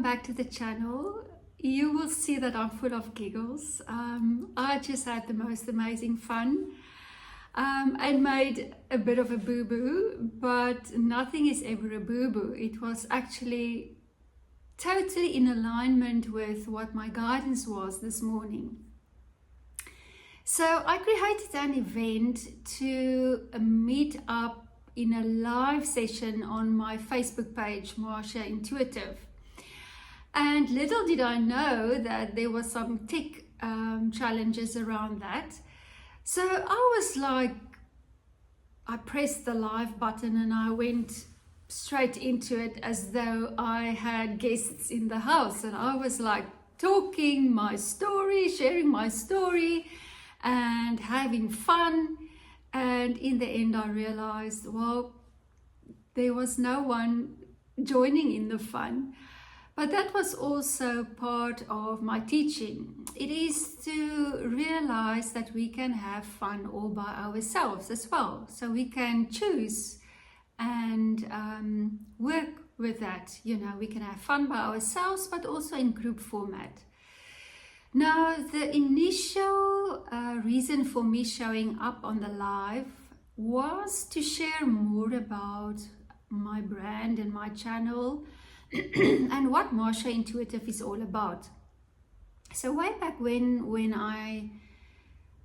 back to the channel. You will see that I'm full of giggles. I just had the most amazing fun and made a bit of a boo-boo, but nothing is ever a boo-boo. It was actually totally in alignment with what my guidance was this morning. So I created an event to meet up in a live session on my Facebook page, Marsha Intuitive. And little did I know that there was some tech challenges around that. So I was like, I pressed the live button and I went straight into it as though I had guests in the house. And I was like talking my story, sharing my story and having fun. And in the end, I realized, well, there was no one joining in the fun. But that was also part of my teaching. It is to realize that we can have fun all by ourselves as well. So we can choose and work with that. You know, we can have fun by ourselves, but also in group format. Now, the initial reason for me showing up on the live was to share more about my brand and my channel and what Marsha Intuitive is all about. So way back when I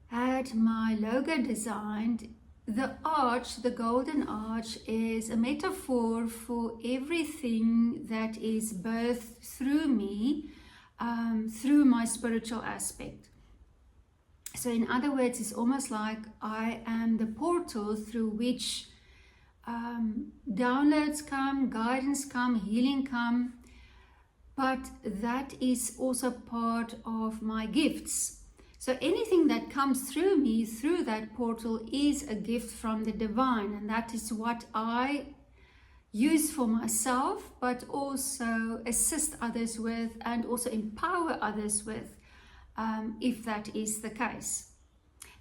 had my logo designed, the arch, the golden arch, is a metaphor for everything that is birthed through me, through my spiritual aspect. So in other words, it's almost like I am the portal through which downloads come, guidance come, healing come, but that is also part of my gifts. So anything that comes through me, through that portal, is a gift from the divine, and that is what I use for myself, but also assist others with and also empower others with, if that is the case,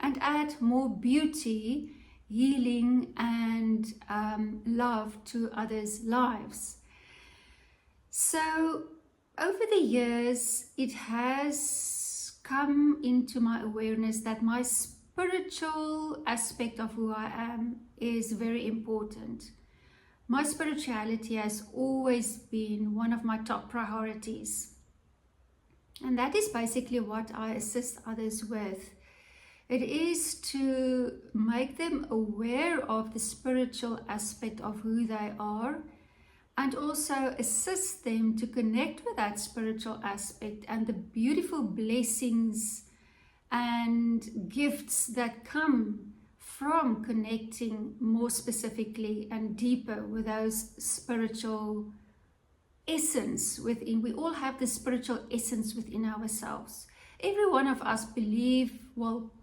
and add more beauty, healing and love to others' lives. So over the years, it has come into my awareness that my spiritual aspect of who I am is very important. My spirituality has always been one of my top priorities. And that is basically what I assist others with. It is to make them aware of the spiritual aspect of who they are, and also assist them to connect with that spiritual aspect and the beautiful blessings and gifts that come from connecting more specifically and deeper with those spiritual essence within. We all have the spiritual essence within ourselves. Every one of us believe, well,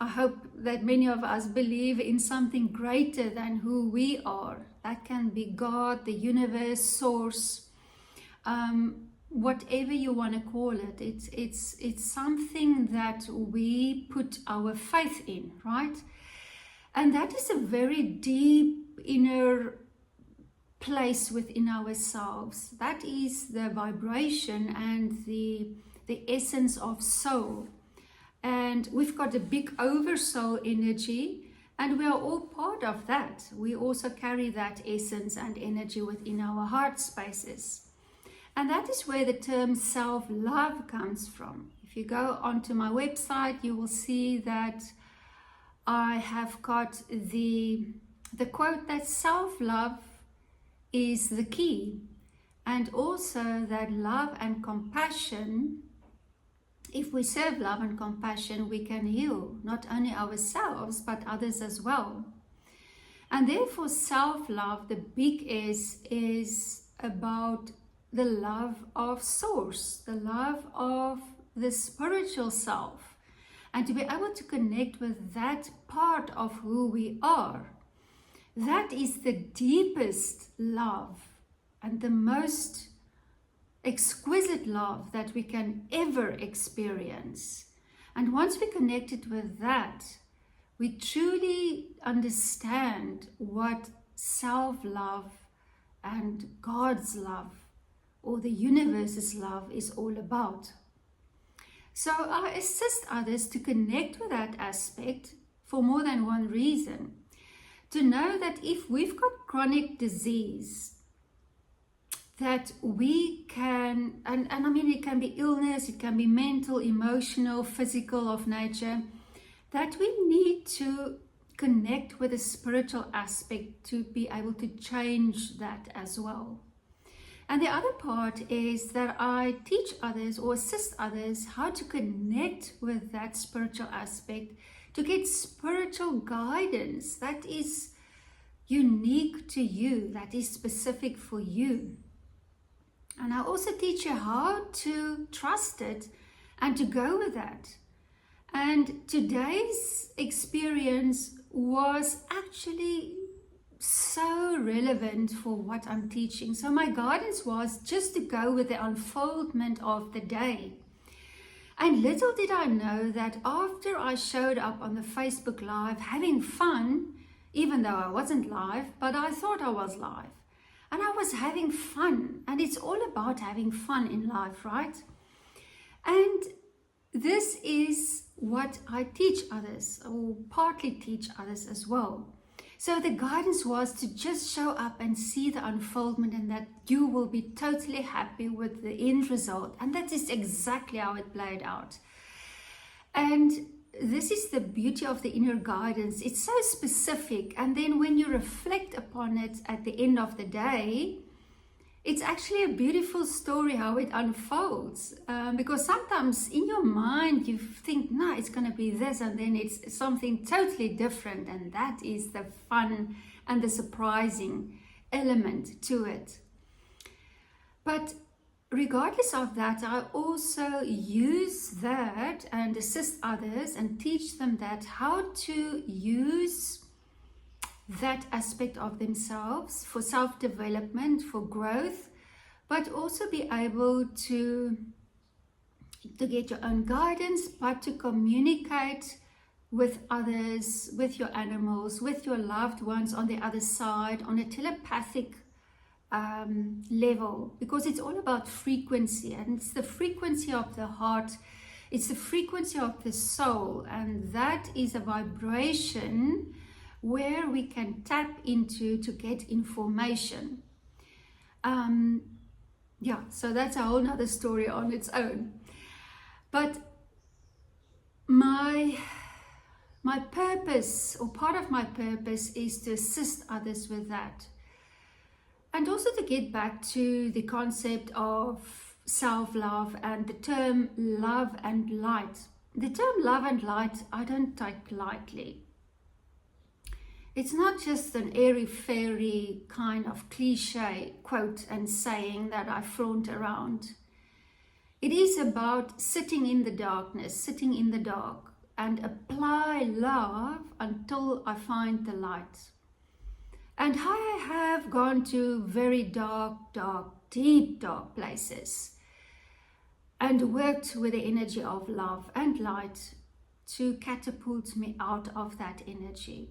I hope that many of us believe in something greater than who we are. That can be God, the universe, source, whatever you want to call it. It's something that we put our faith in, right? And that is a very deep inner place within ourselves. That is the vibration and the essence of soul. And we've got a big oversoul energy, and we are all part of that. We also carry that essence and energy within our heart spaces. And that is where the term self-love comes from. If you go onto my website, you will see that I have got the quote that self-love is the key, and also that love and compassion, if we serve love and compassion, we can heal not only ourselves, but others as well. And therefore, self-love, the big S, is about the love of source, the love of the spiritual self, and to be able to connect with that part of who we are. That is the deepest love and the most exquisite love that we can ever experience. And once we're connected with that, we truly understand what self-love and God's love or the universe's love is all about. So I assist others to connect with that aspect for more than one reason. To know that if we've got chronic disease, that we can, and I mean it can be illness, it can be mental, emotional, physical of nature, that we need to connect with the spiritual aspect to be able to change that as well. And the other part is that I teach others or assist others how to connect with that spiritual aspect, to get spiritual guidance that is unique to you, that is specific for you. And I also teach you how to trust it and to go with that. And today's experience was actually so relevant for what I'm teaching. So my guidance was just to go with the unfoldment of the day. And little did I know that after I showed up on the Facebook Live having fun, even though I wasn't live, but I thought I was live. And I was having fun. And it's all about having fun in life, right? And this is what I teach others, or partly teach others as well. So the guidance was to just show up and see the unfoldment, and that you will be totally happy with the end result. And that is exactly how it played out. And this is the beauty of the inner guidance. It's so specific. And then when you reflect upon it at the end of the day, it's actually a beautiful story how it unfolds. Because sometimes in your mind you think, no, it's going to be this, and then it's something totally different. And that is the fun and the surprising element to it. But regardless of that, I also use that and assist others and teach them that how to use that aspect of themselves for self-development, for growth, but also be able to get your own guidance, but to communicate with others, with your animals, with your loved ones on the other side, on a telepathic level, because it's all about frequency, and it's the frequency of the heart, it's the frequency of the soul, and that is a vibration where we can tap into to get information. So that's a whole nother story on its own. But my purpose, or part of my purpose, is to assist others with that. And also to get back to the concept of self-love and the term love and light. The term love and light, I don't take lightly. It's not just an airy-fairy kind of cliche quote and saying that I flaunt around. It is about sitting in the darkness, sitting in the dark, and apply love until I find the light. And I have gone to very dark, deep, dark places and worked with the energy of love and light to catapult me out of that energy.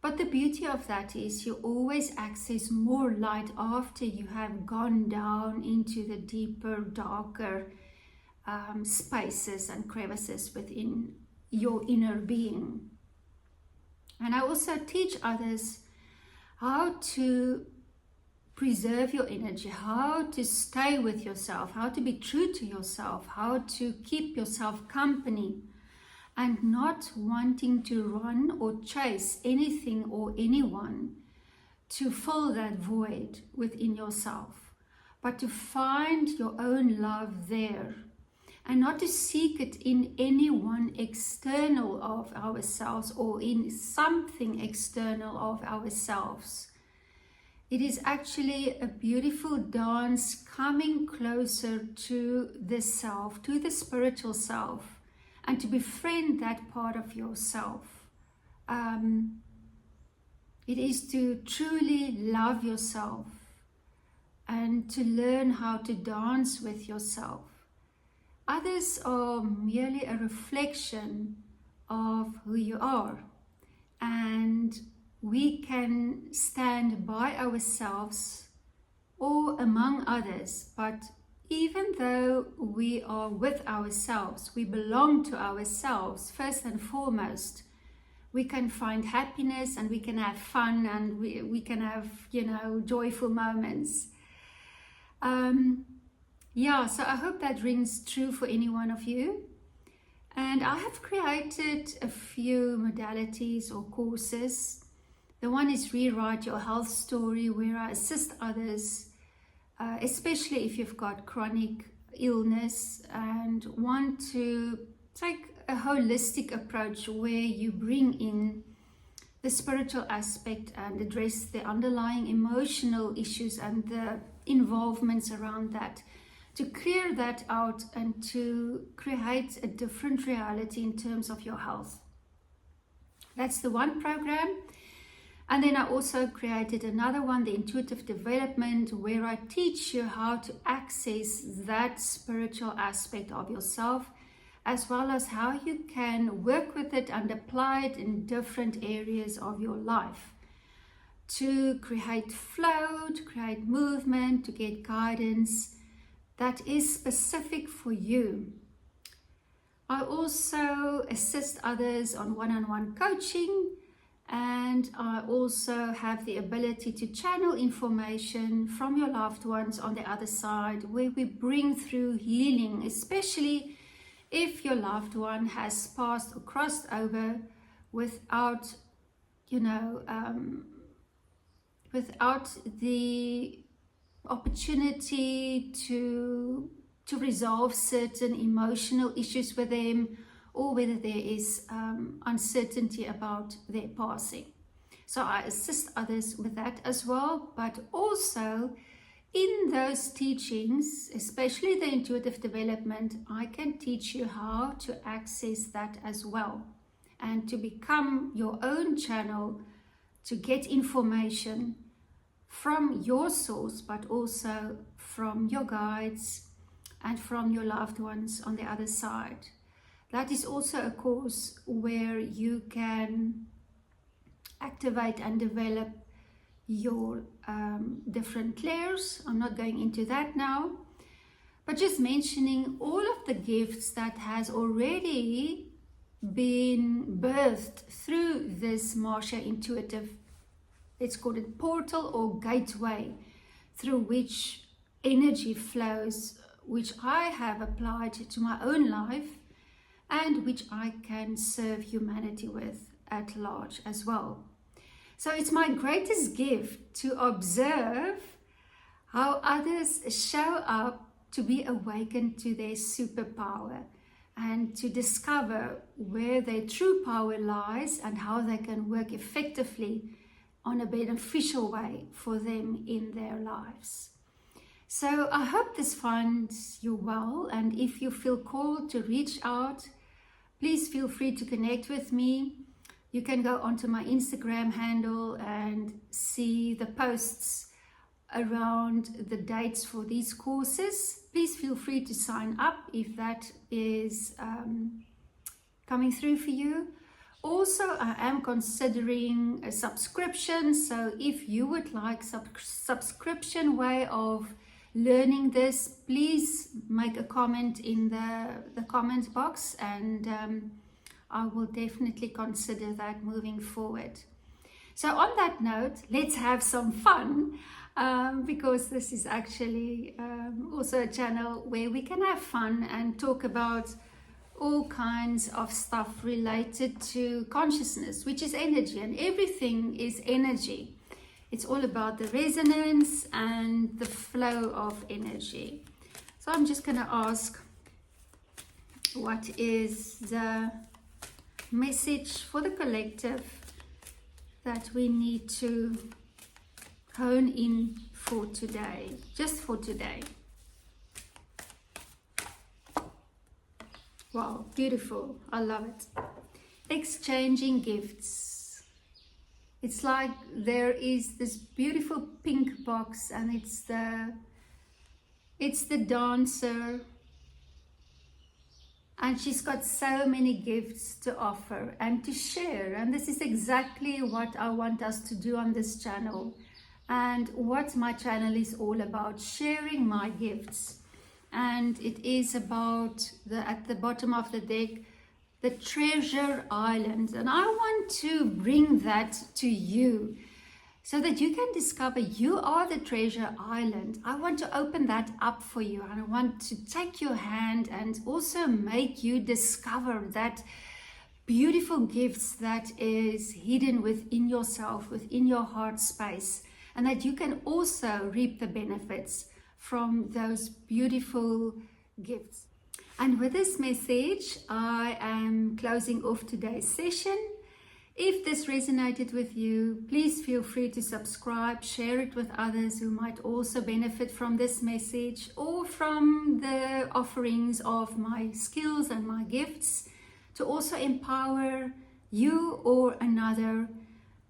But the beauty of that is you always access more light after you have gone down into the deeper, darker spaces and crevices within your inner being. And I also teach others how to preserve your energy, how to stay with yourself, how to be true to yourself, how to keep yourself company, and not wanting to run or chase anything or anyone to fill that void within yourself, but to find your own love there, and not to seek it in anyone external of ourselves or in something external of ourselves. It is actually a beautiful dance coming closer to the self, to the spiritual self, and to befriend that part of yourself. It is to truly love yourself and to learn how to dance with yourself. Others are merely a reflection of who you are, and we can stand by ourselves or among others. But even though we are with ourselves, we belong to ourselves first and foremost, we can find happiness and we can have fun and we can have, joyful moments. So I hope that rings true for any one of you. And I have created a few modalities or courses. The one is Rewrite Your Health Story, where I assist others, especially if you've got chronic illness and want to take a holistic approach where you bring in the spiritual aspect and address the underlying emotional issues and the involvements around that, to clear that out and to create a different reality in terms of your health. That's the one program. And then I also created another one, the Intuitive Development, where I teach you how to access that spiritual aspect of yourself, as well as how you can work with it and apply it in different areas of your life to create flow, to create movement, to get guidance that is specific for you. I also assist others on one-on-one coaching, and I also have the ability to channel information from your loved ones on the other side, where we bring through healing, especially if your loved one has passed or crossed over without, without the opportunity to resolve certain emotional issues with them, or whether there is uncertainty about their passing. So I assist others with that as well, but also in those teachings, especially the Intuitive Development, I can teach you how to access that as well and to become your own channel to get information from your source, but also from your guides and from your loved ones on the other side. That is also a course where you can activate and develop your different layers. I'm not going into that now, but just mentioning all of the gifts that has already been birthed through this Marcia Intuitive, let's call it portal or gateway, through which energy flows, which I have applied to my own life and which I can serve humanity with at large as well. So it's my greatest gift to observe how others show up to be awakened to their superpower and to discover where their true power lies and how they can work effectively on a beneficial way for them in their lives. So I hope this finds you well, and if you feel called to reach out, please feel free to connect with me. You can go onto my Instagram handle and see the posts around the dates for these courses. Please feel free to sign up if that is coming through for you. Also, I am considering a subscription, so if you would like subscription way of learning this, please make a comment in the comment box, and I will definitely consider that moving forward. So on that note, let's have some fun, because this is actually also a channel where we can have fun and talk about all kinds of stuff related to consciousness, which is energy, and everything is energy. It's all about the resonance and the flow of energy. So I'm just going to ask, what is the message for the collective that we need to hone in for today, just for today? Wow, beautiful. I love it. Exchanging gifts. It's like there is this beautiful pink box, and it's the dancer, and she's got so many gifts to offer and to share. And this is exactly what I want us to do on this channel. and what my channel is all about, sharing my gifts. And it is about at the bottom of the deck, the treasure island. And I want to bring that to you so that you can discover you are the treasure island. I want to open that up for you. And I want to take your hand and also make you discover that beautiful gifts that is hidden within yourself, within your heart space, and that you can also reap the benefits from those beautiful gifts. And with this message, I am closing off today's session. If this resonated with you, please feel free to subscribe, share it with others who might also benefit from this message or from the offerings of my skills and my gifts, to also empower you or another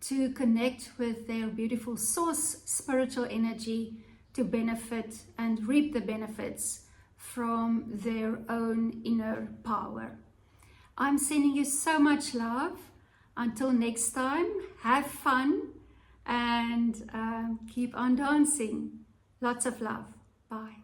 to connect with their beautiful source spiritual energy, to benefit and reap the benefits from their own inner power. I'm sending you so much love. Until next time, have fun and keep on dancing. Lots of love. Bye.